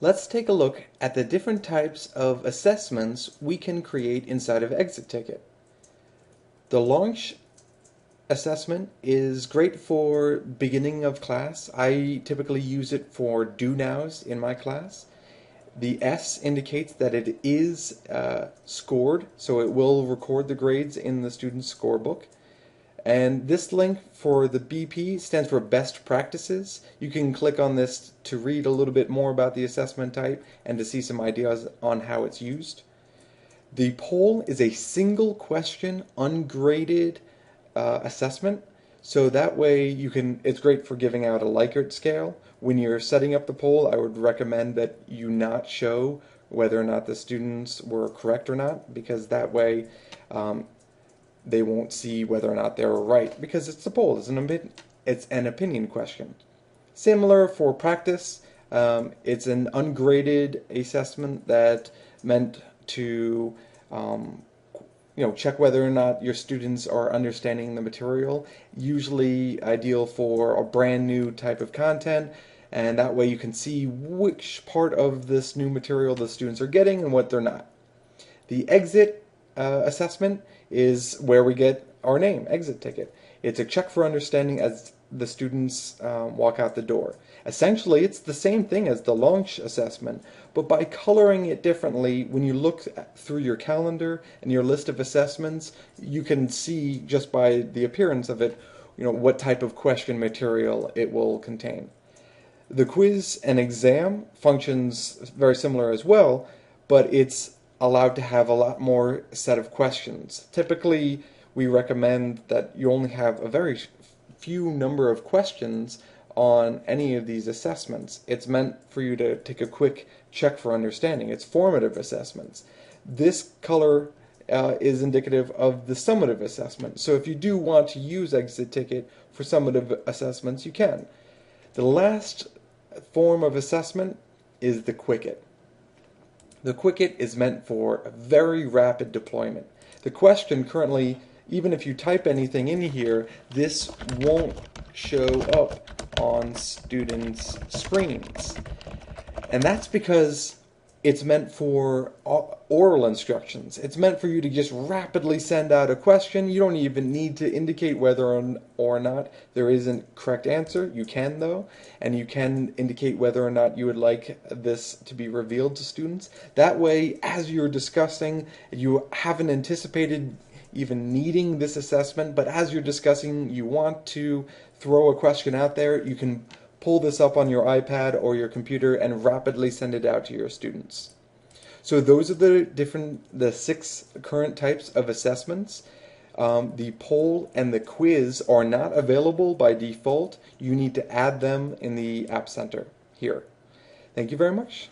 let's take a look at the different types of assessments we can create inside of ExitTicket. The launch assessment is great for beginning of class. I typically use it for do nows in my class. The S indicates that it is scored, so it will record the grades in the student's scorebook. And this link for the BP stands for best practices. You can click on this to read a little bit more about the assessment type and to see some ideas on how it's used. The poll is a single question, ungraded assessment. So that way it's great for giving out a Likert scale. When you're setting up the poll, I would recommend that you not show whether or not the students were correct or not, because that way they won't see whether or not they were right, because it's a poll, it's an opinion question. Similar for practice, it's an ungraded assessment that meant to check whether or not your students are understanding the material, usually ideal for a brand new type of content, and that way you can see which part of this new material the students are getting and what they're not. The exit assessment is where we get our name, ExitTicket. It's a check for understanding as the students walk out the door. Essentially, it's the same thing as the launch assessment, but by coloring it differently, when you look through your calendar and your list of assessments, you can see just by the appearance of it, what type of question material it will contain. The quiz and exam functions very similar as well, but it's allowed to have a lot more set of questions. Typically, we recommend that you only have a very few number of questions on any of these assessments. It's meant for you to take a quick check for understanding. It's formative assessments. This color is indicative of the summative assessment. So if you do want to use ExitTicket for summative assessments, you can. The last form of assessment is the Quicket. The Quicket is meant for a very rapid deployment. The question currently, even if you type anything in here, this won't show up on students' screens. And that's because it's meant for oral instructions. It's meant for you to just rapidly send out a question. You don't even need to indicate whether or not there is a correct answer. You can, though, and you can indicate whether or not you would like this to be revealed to students. That way, as you're discussing, you haven't anticipated even needing this assessment, but as you're discussing, you want to throw a question out there, you can pull this up on your iPad or your computer and rapidly send it out to your students. So those are the 6 current types of assessments. The poll and the quiz are not available by default. You need to add them in the App Center here. Thank you very much.